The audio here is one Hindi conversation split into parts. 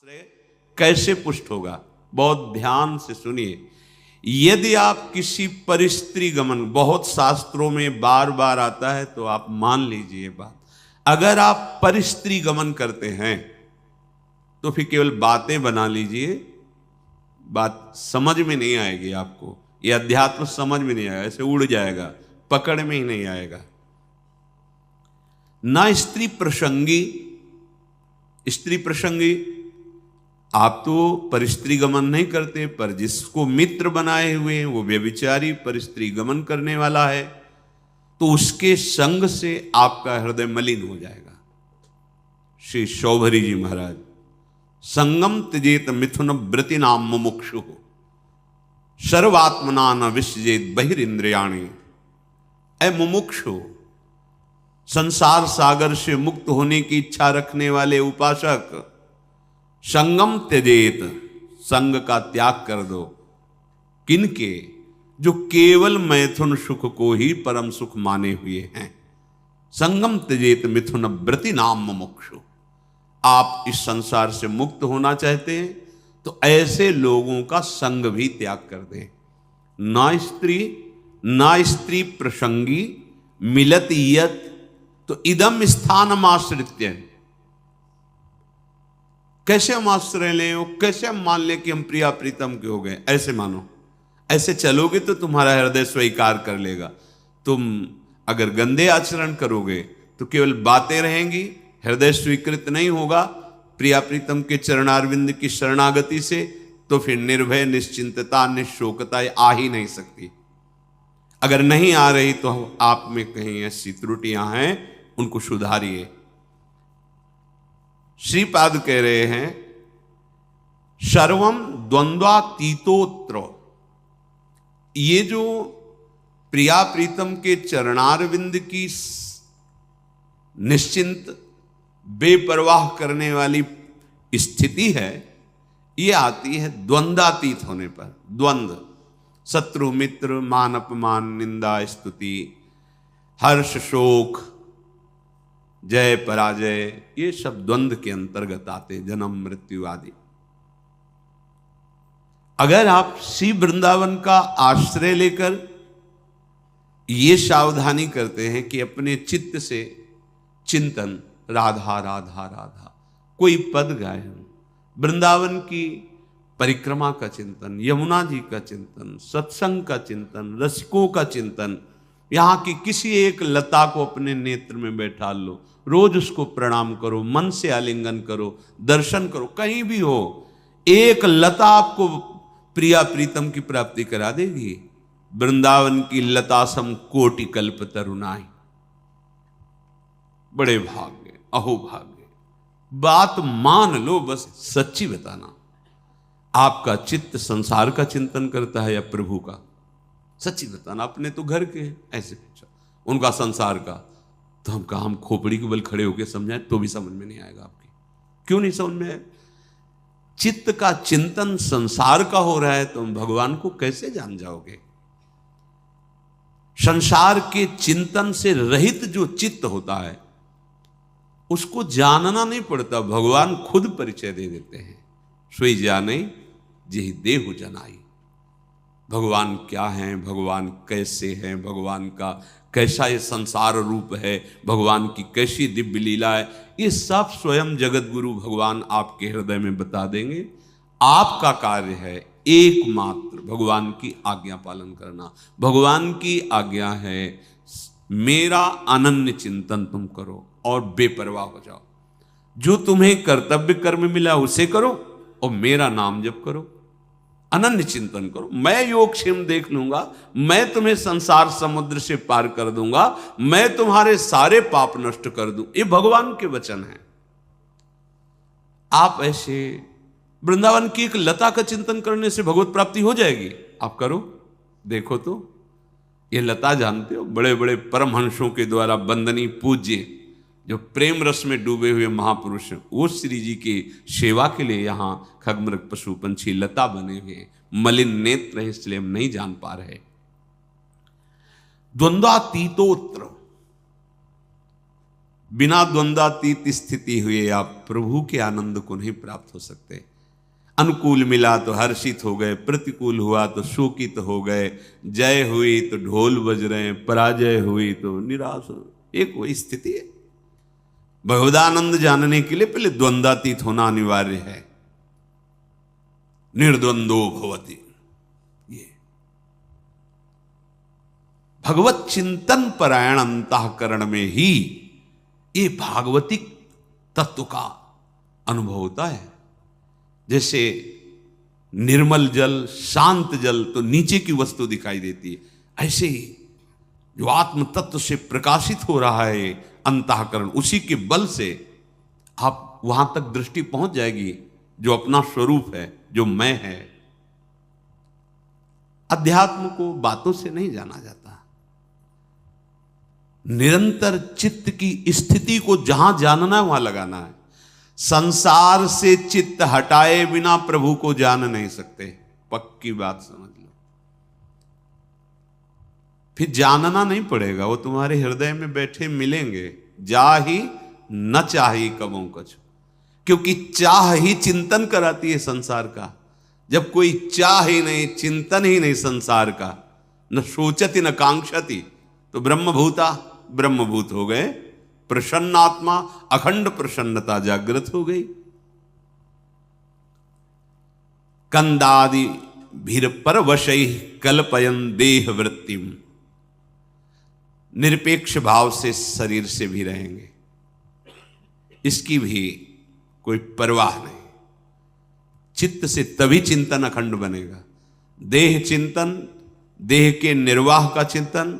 आश्रय कैसे पुष्ट होगा, बहुत ध्यान से सुनिए। यदि आप किसी परिस्त्री गमन, बहुत शास्त्रों में बार बार आता है तो आप मान लीजिए बात, अगर आप परिस्त्री गमन करते हैं तो फिर केवल बातें बना लीजिए, बात समझ में नहीं आएगी आपको, ये अध्यात्म समझ में नहीं आएगा, ऐसे उड़ जाएगा, पकड़ में ही नहीं आएगा। ना स्त्री प्रसंगी, स्त्री प्रसंगी आप तो परिस्त्री गमन नहीं करते, पर जिसको मित्र बनाए हुए हैं वो व्यभिचारी परिस्त्री गमन करने वाला है, तो उसके संग से आपका हृदय मलिन हो जाएगा। श्री शौभरी जी महाराज, संगम त्यजेत मिथुन व्रति नाम मुमुक्षु सर्वात्मना न विसजेत बहिरिंद्रियाणि। ऐ मुमुक्षु, संसार सागर से मुक्त होने की इच्छा रखने वाले उपासक, संगम त्यजेत, संग का त्याग कर दो। किनके? जो केवल मैथुन सुख को ही परम सुख माने हुए हैं। संगम त्यजेत मिथुन व्रति नाम मुमुक्षु। आप इस संसार से मुक्त होना चाहते हैं तो ऐसे लोगों का संग भी त्याग कर दें। ना स्त्री प्रसंगी मिलत यत, तो इदम स्थानम आश्रित्य। कैसे हम आश्रय लें, कैसे हम मान लें कि हम प्रिया प्रीतम के हो गए? ऐसे मानो, ऐसे चलोगे तो तुम्हारा हृदय स्वीकार कर लेगा। तुम अगर गंदे आचरण करोगे तो केवल बातें रहेंगी, हृदय स्वीकृत नहीं होगा प्रिया प्रीतम के चरणारविंद की शरणागति से, तो फिर निर्भय, निश्चिंतता, निशोकता आ ही नहीं सकती। अगर नहीं आ रही तो आप में कहीं ऐसी त्रुटियां हैं, उनको सुधारिए। श्रीपाद कह रहे हैं सर्वम द्वंद्वातीतोत्र। ये जो प्रिया प्रीतम के चरणारविंद की निश्चिंत बेपरवाह करने वाली स्थिति है, ये आती है द्वंद्वातीत होने पर। द्वंद्व, शत्रु मित्र, मान अपमान, निंदा स्तुति, हर्ष शोक, जय पराजय, ये सब द्वंद्व के अंतर्गत आते, जन्म मृत्यु आदि। अगर आप श्री वृंदावन का आश्रय लेकर ये सावधानी करते हैं कि अपने चित्त से चिंतन राधा राधा राधा, कोई पद गाए, वृंदावन की परिक्रमा का चिंतन, यमुना जी का चिंतन, सत्संग का चिंतन, रसिकों का चिंतन, यहाँ की किसी एक लता को अपने नेत्र में बैठा लो, रोज उसको प्रणाम करो, मन से आलिंगन करो, दर्शन करो, कहीं भी हो, एक लता आपको प्रिया प्रीतम की प्राप्ति करा देगी। वृंदावन की लता सम कोटि कल्प तरुणाई। बड़े भाग्य, अहो भाग्य। बात मान लो, बस सच्ची बताना, आपका चित्त संसार का चिंतन करता है या प्रभु का? सच्ची बताना। अपने तो घर के हैं, ऐसे पूछा, उनका संसार का, तो हम कहा हम खोपड़ी के बल खड़े होकर समझाएं तो भी समझ में नहीं आएगा आपकी। क्यों नहीं समझ में आएगा? चित्त का चिंतन संसार का हो रहा है तो हम भगवान को कैसे जान जाओगे? संसार के चिंतन से रहित जो चित्त होता है उसको जानना नहीं पड़ता, भगवान खुद परिचय दे देते हैं। सोई जाने जेहि देहु जनाई। भगवान क्या हैं, भगवान कैसे हैं, भगवान का कैसा ये संसार रूप है, भगवान की कैसी दिव्य लीला है, ये सब स्वयं जगत गुरु भगवान आपके हृदय में बता देंगे। आपका कार्य है एकमात्र भगवान की आज्ञा पालन करना। भगवान की आज्ञा है मेरा अनन्य चिंतन तुम करो और बेपरवाह हो जाओ। जो तुम्हें कर्तव्य कर्म मिला उसे करो और मेरा नाम जप करो, अनन्य चिंतन करो। मैं योगक्षेम देख लूंगा, मैं तुम्हें संसार समुद्र से पार कर दूंगा, मैं तुम्हारे सारे पाप नष्ट कर दूं। ये भगवान के वचन हैं। आप ऐसे वृंदावन की एक लता का चिंतन करने से भगवत प्राप्ति हो जाएगी। आप करो, देखो तो। ये लता जानते हो, बड़े बड़े परमहंसों के द्वारा वंदनीय पूज्य जो प्रेम रस में डूबे हुए महापुरुष हैं, वो श्री जी की सेवा के लिए यहाँ खगमृग पशु पंछी लता बने हुए। मलिन नेत्र है इसलिए हम नहीं जान पा रहे। द्वंद्वातीतोत्र, बिना द्वंद्वातीत स्थिति हुए आप प्रभु के आनंद को नहीं प्राप्त हो सकते। अनुकूल मिला तो हर्षित हो गए, प्रतिकूल हुआ तो शोकित हो गए, जय हुई तो ढोल बज रहे हैं, पराजय हुई तो निराश हो, एक वही स्थिति है। भगवदानंद जानने के लिए पहले द्वंद्वातीत होना अनिवार्य है। निर्द्वंदो भवति, ये भगवत चिंतन परायण अंतःकरण में ही ये भागवतिक तत्व का अनुभव होता है। जैसे निर्मल जल, शांत जल तो नीचे की वस्तु दिखाई देती है, ऐसे ही जो आत्म तत्व से प्रकाशित हो रहा है अंतःकरण, उसी के बल से आप वहां तक दृष्टि पहुंच जाएगी जो अपना स्वरूप है, जो मैं है। अध्यात्म को बातों से नहीं जाना जाता, निरंतर चित्त की स्थिति को जहां जानना है वहां लगाना है। संसार से चित्त हटाए बिना प्रभु को जान नहीं सकते, पक्की बात समझ लो। फिर जानना नहीं पड़ेगा, वो तुम्हारे हृदय में बैठे मिलेंगे। जा ही न चाही कबों कछु, क्योंकि चाह ही चिंतन कराती है संसार का। जब कोई चाह ही नहीं, चिंतन ही नहीं संसार का, न सोचती न कांक्षती, तो ब्रह्मभूता ब्रह्मभूत हो गए। प्रसन्नात्मा, अखंड प्रसन्नता जागृत हो गई। कंदादि भीर परवशै कल्पयन देह वृत्तिम, निरपेक्ष भाव से शरीर से भी रहेंगे, इसकी भी कोई परवाह नहीं। चित्त से तभी चिंतन अखंड बनेगा। देह चिंतन, देह के निर्वाह का चिंतन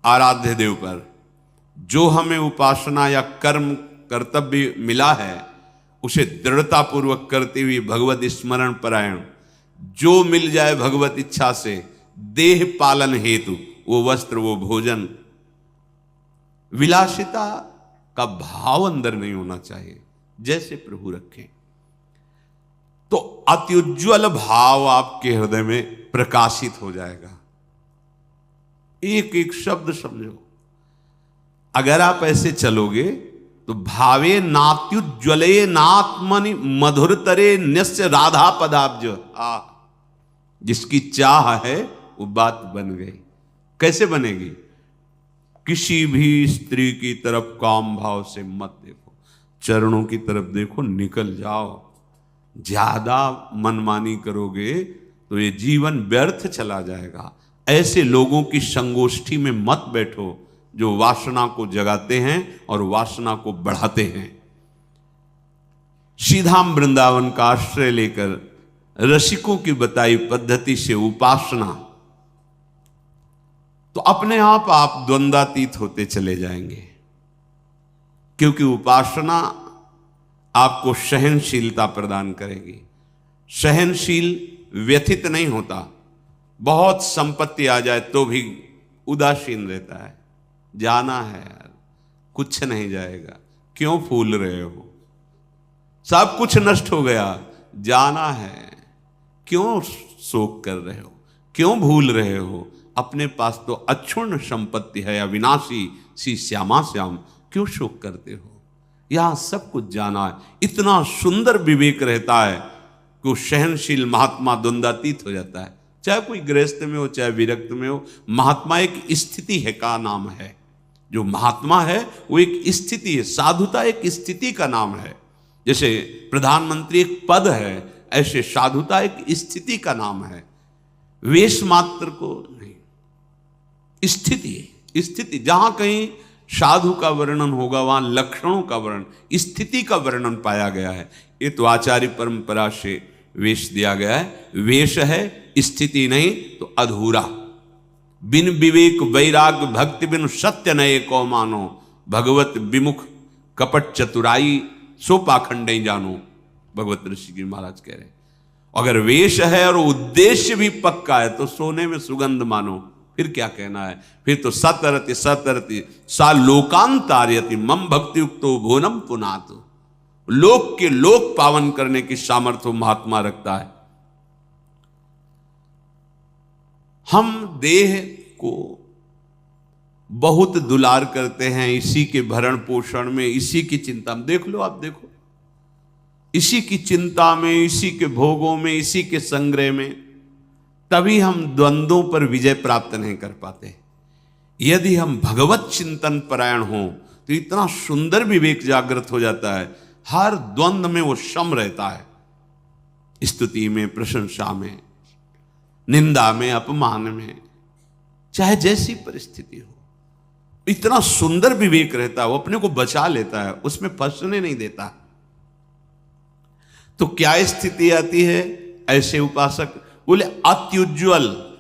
आराध्य देव पर, जो हमें उपासना या कर्म कर्तव्य मिला है उसे दृढ़ता पूर्वक करते हुए भगवत स्मरण परायण, जो मिल जाए भगवत इच्छा से, देह पालन हेतु, वो वस्त्र, वो भोजन, विलासिता का भाव अंदर नहीं होना चाहिए, जैसे प्रभु रखें। तो अत्युज्वल भाव आपके हृदय में प्रकाशित हो जाएगा। एक एक शब्द समझो। अगर आप ऐसे चलोगे तो भावे नात्युज्वले नात्मनि मधुरतरे न्यस्य राधा पदाब्ज, जिसकी चाह है वो बात बन गई। कैसे बनेगी? किसी भी स्त्री की तरफ काम भाव से मत देखो, चरणों की तरफ देखो, निकल जाओ। ज्यादा मनमानी करोगे तो ये जीवन व्यर्थ चला जाएगा। ऐसे लोगों की संगोष्ठी में मत बैठो जो वासना को जगाते हैं और वासना को बढ़ाते हैं। सीधा वृंदावन का आश्रय लेकर रसिकों की बताई पद्धति से उपासना, तो अपने आप द्वंद्वातीत होते चले जाएंगे। क्योंकि उपासना आपको सहनशीलता प्रदान करेगी। सहनशील व्यथित नहीं होता, बहुत संपत्ति आ जाए तो भी उदासीन रहता है। जाना है यार, कुछ नहीं जाएगा, क्यों फूल रहे हो, सब कुछ नष्ट हो गया, जाना है, क्यों शोक कर रहे हो, क्यों भूल रहे हो, अपने पास तो अक्षुण्ण संपत्ति है, अविनाशी सी श्यामा श्याम, क्यों शोक करते हो। यहां सब कुछ जाना है। इतना सुंदर विवेक रहता है कि वो सहनशील महात्मा द्वंद्वातीत हो जाता है। चाहे कोई गृहस्थ में हो, चाहे विरक्त में हो, महात्मा एक स्थिति है का नाम है। जो महात्मा है वो एक स्थिति है, साधुता एक स्थिति का नाम है। जैसे प्रधानमंत्री एक पद है, ऐसे साधुता एक स्थिति का नाम है। वेश मात्र को नहीं, स्थिति। जहां कहीं साधु का वर्णन होगा वहां लक्षणों का वर्णन, स्थिति का वर्णन पाया गया है। ये तो आचार्य परंपरा से वेश दिया गया है। वेश है, स्थिति नहीं तो अधूरा। बिन विवेक वैराग्य भक्ति बिन सत्य नये को मानो, भगवत विमुख कपट चतुराई सो पाखंड जानो, भगवत ऋषि जी महाराज कह रहे हैं। अगर वेश है और उद्देश्य भी पक्का है तो सोने में सुगंध मानो, फिर क्या कहना है। फिर तो सतरति सा लोकांतार्यति मम भक्ति युक्तो भुवनम पुनात, लोक के लोक पावन करने की सामर्थ्य महात्मा रखता है। हम देह को बहुत दुलार करते हैं, इसी के भरण पोषण में, इसी की चिंता में। देख लो, आप देखो, इसी की चिंता में, इसी के भोगों में, इसी के संग्रह में, तभी हम द्वंद्वों पर विजय प्राप्त नहीं कर पाते। यदि हम भगवत चिंतन परायण हों तो इतना सुंदर विवेक जागृत हो जाता है, हर द्वंद्व में वो सम रहता है, स्तुति में, प्रशंसा में, निंदा में, अपमान में, चाहे जैसी परिस्थिति हो, इतना सुंदर विवेक रहता है, वो अपने को बचा लेता है, उसमें फंसने नहीं देता। तो क्या स्थिति आती है? ऐसे उपासक बोले अत्युज्वल,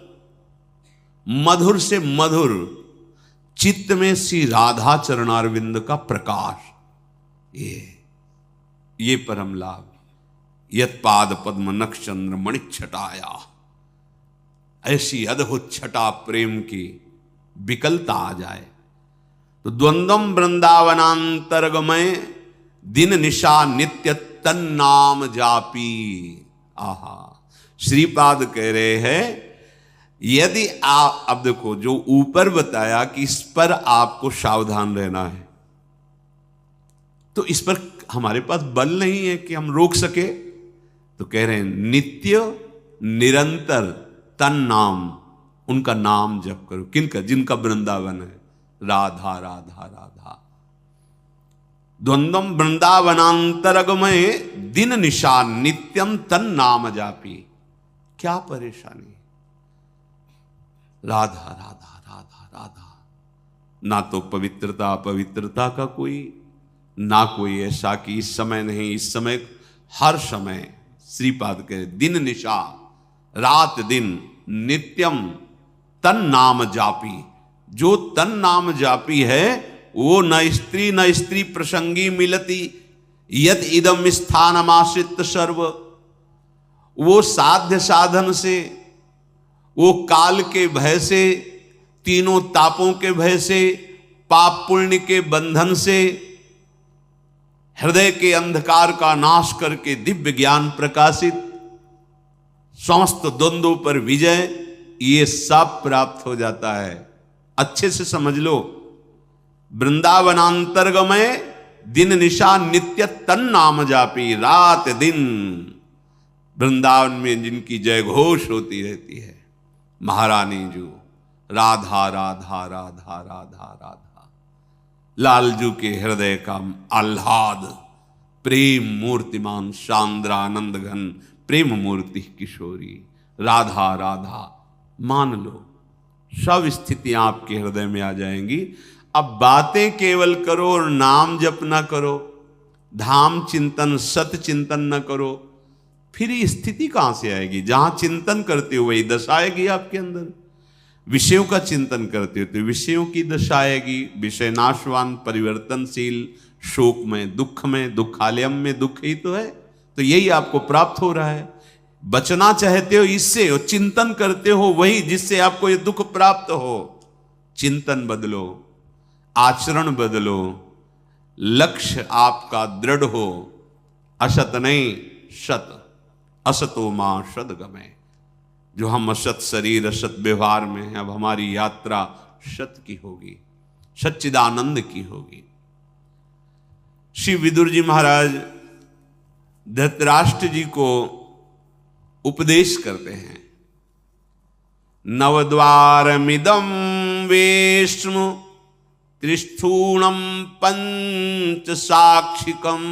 मधुर से मधुर चित्त में श्री राधा चरणारविंद का प्रकाश, ये परम लाभ। यत पाद पद्म नक्षचंद्र मणिच्छटाया, ऐसी अद्भुत छटा प्रेम की विकलता आ जाए तो द्वंद्वम वृंदावनांतर्गमय दिन निशा नित्य तन्नाम जापी। आहा, श्रीपाद कह रहे हैं, यदि आप, अब देखो जो ऊपर बताया कि इस पर आपको सावधान रहना है, तो इस पर हमारे पास बल नहीं है कि हम रोक सके। तो कह रहे हैं नित्य निरंतर तन नाम, उनका नाम जप करो। किनका? जिनका वृंदावन है, राधा राधा राधा। द्वंद्वम वृंदावनांतरगमय दिन निशा नित्यम तन नाम जापी। क्या परेशानी? राधा राधा राधा राधा। ना तो पवित्रता पवित्रता का कोई, ना कोई ऐसा कि इस समय नहीं, इस समय हर समय। श्रीपाद के दिन निशा, रात दिन, नित्यम तन नाम जापी। जो तन नाम जापी है वो न स्त्री प्रसंगी मिलती, यद इदम स्थानमाश्रित सर्व। वो साध्य साधन से, वो काल के भय से, तीनों तापों के भय से, पाप पुण्य के बंधन से, हृदय के अंधकार का नाश करके दिव्य ज्ञान प्रकाशित, समस्त द्वंद्वों पर विजय, ये सब प्राप्त हो जाता है। अच्छे से समझ लो, वृंदावनांतर्गमय दिन निशा नित्य तन नाम जापी। रात दिन वृंदावन में जिनकी जय घोष होती रहती है, महारानी जो राधा राधा राधा राधा राधा। लालजू के हृदय का आह्लाद, प्रेम मूर्तिमान शांद्रानंद घन प्रेम मूर्ति किशोरी, राधा राधा। मान लो सब स्थितियां आपके हृदय में आ जाएंगी। अब बातें केवल करो और नाम जप ना करो, धाम चिंतन सत चिंतन न करो, फिर ये स्थिति कहां से आएगी? जहां चिंतन करते हो वही दशा आएगी आपके अंदर। विषयों का चिंतन करते हो तो विषयों की दशा आएगी। विषय नाशवान, परिवर्तनशील, शोक में, दुख में, दुखालयम में दुख ही तो है। तो यही आपको प्राप्त हो रहा है। बचना चाहते हो इससे, और चिंतन करते हो वही जिससे आपको ये दुख प्राप्त हो। चिंतन बदलो, आचरण बदलो, लक्ष्य आपका दृढ़ हो। असत नहीं सत, असतो मां सद्गमय। जो हम असत शरीर असत व्यवहार में हैं, अब हमारी यात्रा सत की होगी, सच्चिदानंद की होगी। श्री विदुर जी महाराज धृतराष्ट्र जी को उपदेश करते हैं। नवद्वारमिदं वेश्म त्रिस्थूणम पंच साक्षिकम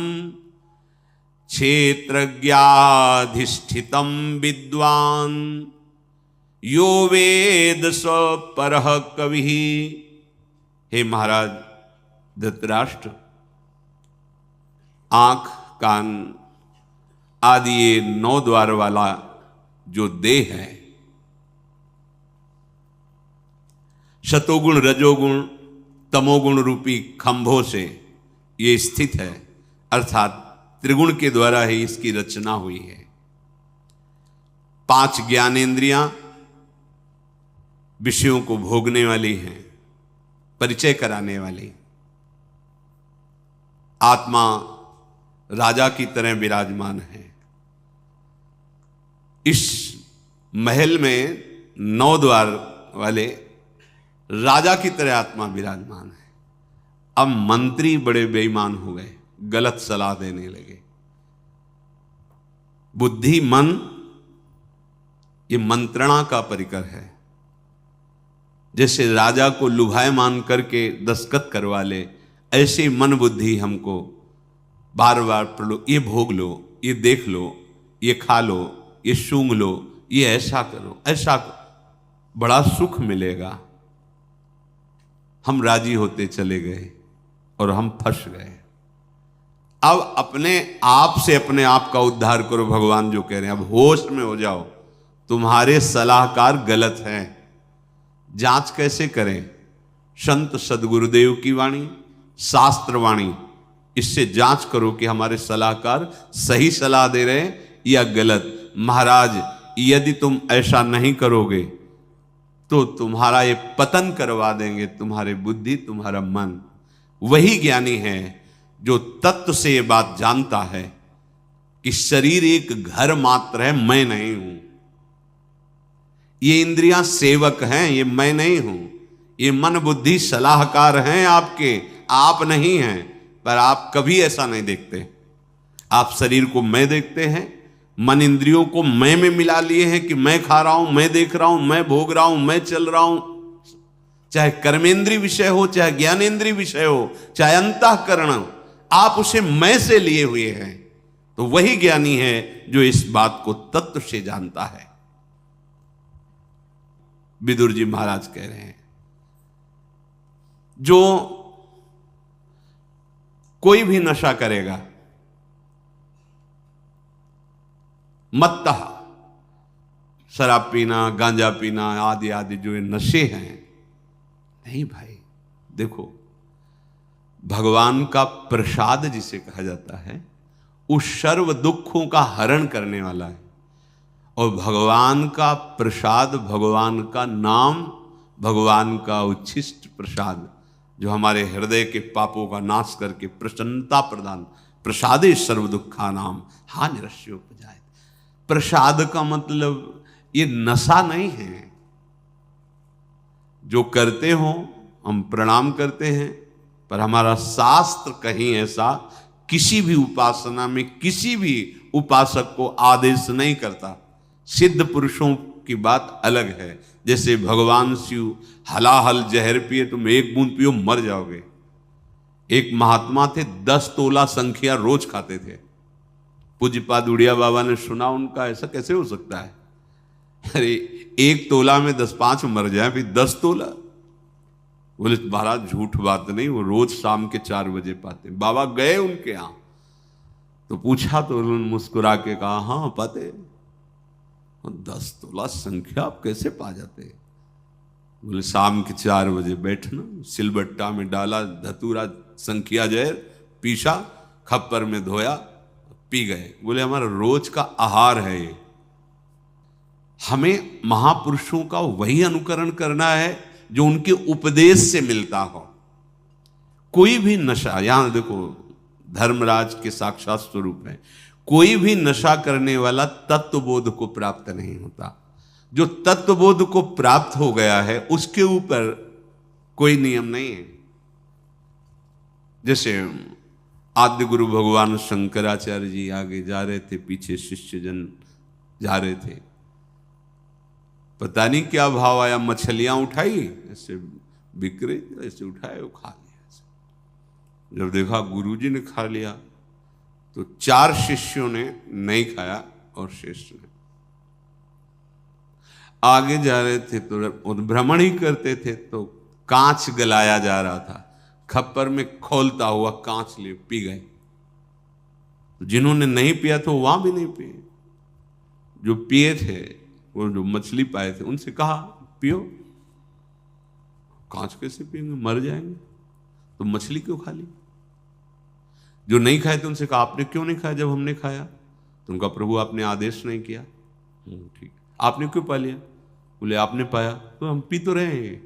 क्षेत्रज्ञाधिष्ठितम विद्वान यो वेद स परः कवि। हे महाराज धृतराष्ट्र, आंख, कान आदि ये 9 द्वार वाला जो देह है, शतोगुण रजोगुण तमोगुण रूपी खंभों से ये स्थित है, अर्थात त्रिगुण के द्वारा ही इसकी रचना हुई है। 5 ज्ञानेंद्रियां विषयों को भोगने वाली हैं, परिचय कराने वाली। आत्मा राजा की तरह विराजमान है। इस महल में 9 द्वार वाले राजा की तरह आत्मा विराजमान है। अब मंत्री बड़े बेईमान हो गए, गलत सलाह देने लगे। बुद्धि, मन, ये मंत्रणा का परिकर है। जैसे राजा को लुभायमान करके दस्तखत करवा ले, ऐसे मन बुद्धि हमको बार बार प्रलो, ये भोग लो, ये देख लो, ये खा लो, ये सूंघ लो, ये ऐसा करो, ऐसा करो, बड़ा सुख मिलेगा। हम राजी होते चले गए और हम फंस गए। अब अपने आप से अपने आप का उद्धार करो, भगवान जो कह रहे हैं। अब होश में हो जाओ, तुम्हारे सलाहकार गलत हैं। जांच कैसे करें? संत सदगुरुदेव की वाणी, शास्त्र वाणी, इससे जांच करो कि हमारे सलाहकार सही सलाह दे रहे हैं या गलत। महाराज, यदि तुम ऐसा नहीं करोगे तो तुम्हारा ये पतन करवा देंगे, तुम्हारे बुद्धि, तुम्हारा मन। वही ज्ञानी है जो तत्व से ये बात जानता है कि शरीर एक घर मात्र है, मैं नहीं हूं। ये इंद्रियां सेवक हैं, ये मैं नहीं हूं। ये मन बुद्धि सलाहकार हैं आपके, आप नहीं हैं। पर आप कभी ऐसा नहीं देखते। आप शरीर को मैं देखते हैं, मन इंद्रियों को मैं में मिला लिए हैं कि मैं खा रहा हूं, मैं देख रहा हूं, मैं भोग रहा हूं, मैं चल रहा हूं। चाहे कर्मेंद्रीय विषय हो, चाहे ज्ञानेंद्रीय विषय हो, चाहे अंतःकरण, आप उसे मैं से लिए हुए हैं। तो वही ज्ञानी है जो इस बात को तत्व से जानता है। विदुर जी महाराज कह रहे हैं, जो कोई भी नशा करेगा, मत्तः, शराब पीना, गांजा पीना आदि आदि जो ये नशे हैं, नहीं भाई, देखो भगवान का प्रसाद जिसे कहा जाता है, उस सर्व दुखों का हरण करने वाला है। और भगवान का प्रसाद, भगवान का नाम, भगवान का उच्छिष्ट प्रसाद, जो हमारे हृदय के पापों का नाश करके प्रसन्नता प्रदान, प्रसादे सर्व दुखा नाम हा निरस्योपजायते। प्रसाद का मतलब ये नशा नहीं है। जो करते हो हम प्रणाम करते हैं, पर हमारा शास्त्र कहीं ऐसा किसी भी उपासना में किसी भी उपासक को आदेश नहीं करता। सिद्ध पुरुषों की बात अलग है। जैसे भगवान शिव हलाहल जहर पिए, तुम एक बूंद पियो मर जाओगे। एक महात्मा थे, 10 तोला संख्या रोज खाते थे। पूज्यपाद उड़िया बाबा ने सुना उनका, ऐसा कैसे हो सकता है? अरे 1 तोला में 10-5 मर जाए, फिर 10 तोला। बोले महाराज झूठ बात नहीं, वो रोज शाम के 4 बजे पाते। बाबा गए उनके यहां तो पूछा, तो उन्होंने मुस्कुरा के कहा, हाँ पाते। 10 तोला संख्या आप कैसे पा जाते? बोले शाम के 4 बजे बैठना, सिलबट्टा में डाला धतूरा संख्या जहर, पीसा, खप्पर में धोया, पी गए। बोले हमारा रोज का आहार है ये। हमें महापुरुषों का वही अनुकरण करना है जो उनके उपदेश से मिलता हो। कोई भी नशा, यहां देखो धर्मराज के साक्षात स्वरूप है, कोई भी नशा करने वाला तत्वबोध को प्राप्त नहीं होता। जो तत्वबोध को प्राप्त हो गया है उसके ऊपर कोई नियम नहीं है। जैसे आद्य गुरु भगवान शंकराचार्य जी आगे जा रहे थे, पीछे शिष्यजन जा रहे थे। पता नहीं क्या भाव आया, मछलियां उठाई, ऐसे बिक्रे, ऐसे उठाए, वो खा लिया। जब देखा गुरुजी ने खा लिया तो 4 शिष्यों ने नहीं खाया और श्रेष्ठ ने। आगे जा रहे थे तो भ्रमण ही करते थे, तो कांच गलाया जा रहा था, खप्पर में खोलता हुआ कांच ले पी गए। तो जिन्होंने नहीं पिया तो वहां भी नहीं पिए। जो पिए थे, वो जो मछली पाए थे, उनसे कहा पियो। कांच कैसे पिएंगे, मर जाएंगे, तो मछली क्यों खा ली? जो नहीं खाए थे उनसे कहा आपने क्यों नहीं खाया जब हमने खाया? तो उनका प्रभु आपने आदेश नहीं किया। ठीक, आपने क्यों पा लिया? बोले आपने पाया तो हम पी तो रहे हैं,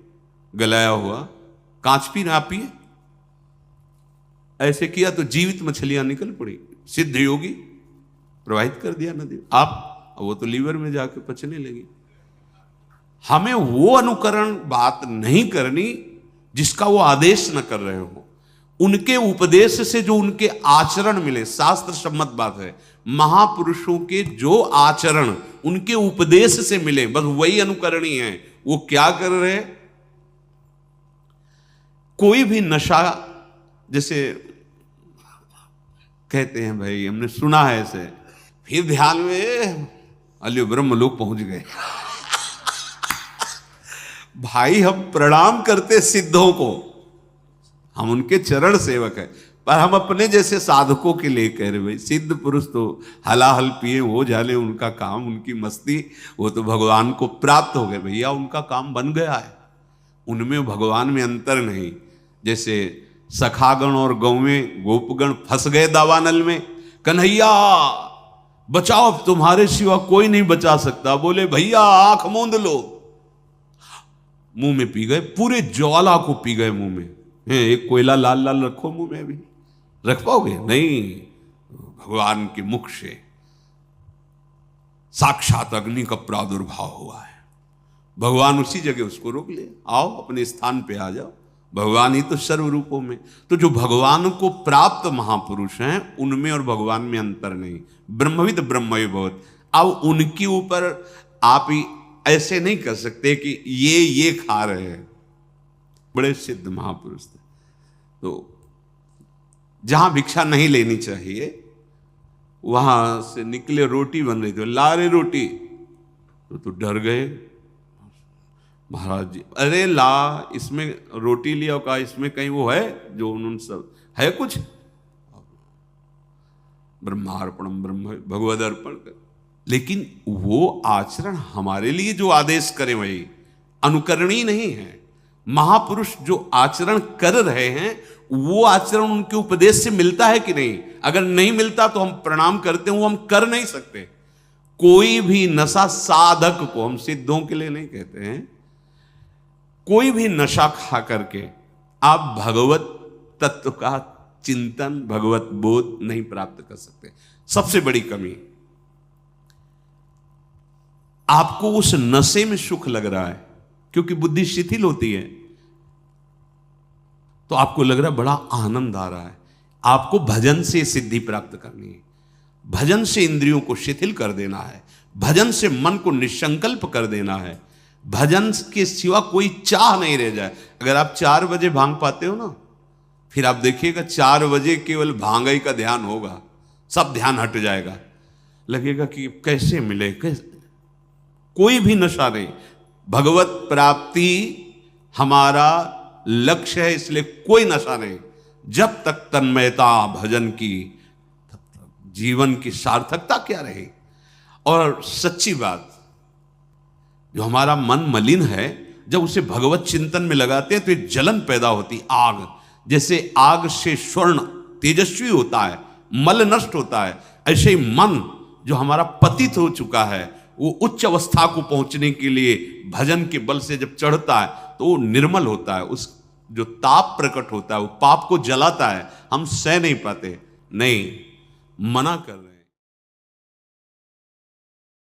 गलाया हुआ कांच पी ना, आप पिए। ऐसे किया तो जीवित मछलियां निकल पड़ी, सिद्ध योगी प्रवाहित कर दिया नदी। आप वो तो लीवर में जाके पचने लगी। हमें वो अनुकरण बात नहीं करनी जिसका वो आदेश न कर रहे हो। उनके उपदेश से जो उनके आचरण मिले, शास्त्र सम्मत बात है, महापुरुषों के जो आचरण उनके उपदेश से मिले, बस वही अनुकरणीय है। वो क्या कर रहे? कोई भी नशा, जैसे कहते हैं भाई, हमने सुना है ऐसे, फिर ध्यान में अल्यो ब्रह्म लोग पहुंच गए। भाई हम प्रणाम करते सिद्धों को, हम उनके चरण सेवक हैं, पर हम अपने जैसे साधकों के लिए कह रहे भाई सिद्ध पुरुष तो हलाहल पिए हो जाने, उनका काम, उनकी मस्ती, वो तो भगवान को प्राप्त हो गए। भैया उनका काम बन गया है, उनमें भगवान में अंतर नहीं। जैसे सखागण और गौवें गोपगण फंस गए दावानल में, कन्हैया बचाओ, तुम्हारे सिवा कोई नहीं बचा सकता। बोले भैया आंख मूंद लो, मुंह में पी गए, पूरे ज्वाला को पी गए मुंह में। एक कोयला लाल लाल रखो मुंह में, अभी रख पाओगे? नहीं। भगवान के मुख से साक्षात अग्नि का प्रादुर्भाव हुआ है। भगवान उसी जगह उसको रोक ले, आओ अपने स्थान पे आ जाओ, भगवान ही तो सर्व रूपों में। तो जो भगवान को प्राप्त महापुरुष हैं उनमें और भगवान में अंतर नहीं। ब्रह्मविद ब्रह्मवि भवत्। अब उनके ऊपर आप ही ऐसे नहीं कर सकते कि ये खा रहे हैं। बड़े सिद्ध महापुरुष थे, तो जहां भिक्षा नहीं लेनी चाहिए वहां से निकले, रोटी बन रही थी, ला रहे रोटी, तो डर गए महाराज जी। अरे ला, इसमें रोटी लिया, कहा इसमें कहीं वो है जो उन्होंने सब है कुछ? ब्रह्मार्पणम ब्रह्म भगवद अर्पण कर। लेकिन वो आचरण हमारे लिए जो आदेश करें वही अनुकरणीय नहीं है। महापुरुष जो आचरण कर रहे हैं वो आचरण उनके उपदेश से मिलता है कि नहीं? अगर नहीं मिलता तो हम प्रणाम करते हैं, वो हम कर नहीं सकते। कोई भी नशा साधक को, हम सिद्धों के लिए नहीं कहते हैं, कोई भी नशा खा करके आप भगवत तत्व का चिंतन, भगवत बोध नहीं प्राप्त कर सकते। सबसे बड़ी कमी, आपको उस नशे में सुख लग रहा है क्योंकि बुद्धि शिथिल होती है, तो आपको लग रहा है बड़ा आनंद आ रहा है। आपको भजन से सिद्धि प्राप्त करनी है, भजन से इंद्रियों को शिथिल कर देना है, भजन से मन को निसंकल्प कर देना है, भजन के सिवा कोई चाह नहीं रह जाए। अगर आप 4 बजे भांग पाते हो ना, फिर आप देखिएगा 4 बजे केवल भांगई का ध्यान होगा, सब ध्यान हट जाएगा, लगेगा कि कैसे मिले, कैसे। कोई भी नशा नहीं, भगवत प्राप्ति हमारा लक्ष्य है, इसलिए कोई नशा नहीं। जब तक तन्मयता भजन की, तब तक जीवन की सार्थकता क्या रहे। और सच्ची बात, जो हमारा मन मलिन है, जब उसे भगवत चिंतन में लगाते हैं तो एक जलन पैदा होती, आग। जैसे आग से स्वर्ण तेजस्वी होता है, मल नष्ट होता है, ऐसे ही मन जो हमारा पतित हो चुका है, वो उच्च अवस्था को पहुंचने के लिए भजन के बल से जब चढ़ता है तो वो निर्मल होता है। उस जो ताप प्रकट होता है वो पाप को जलाता है, हम सह नहीं पाते। नहीं, मना कर रहे हैं।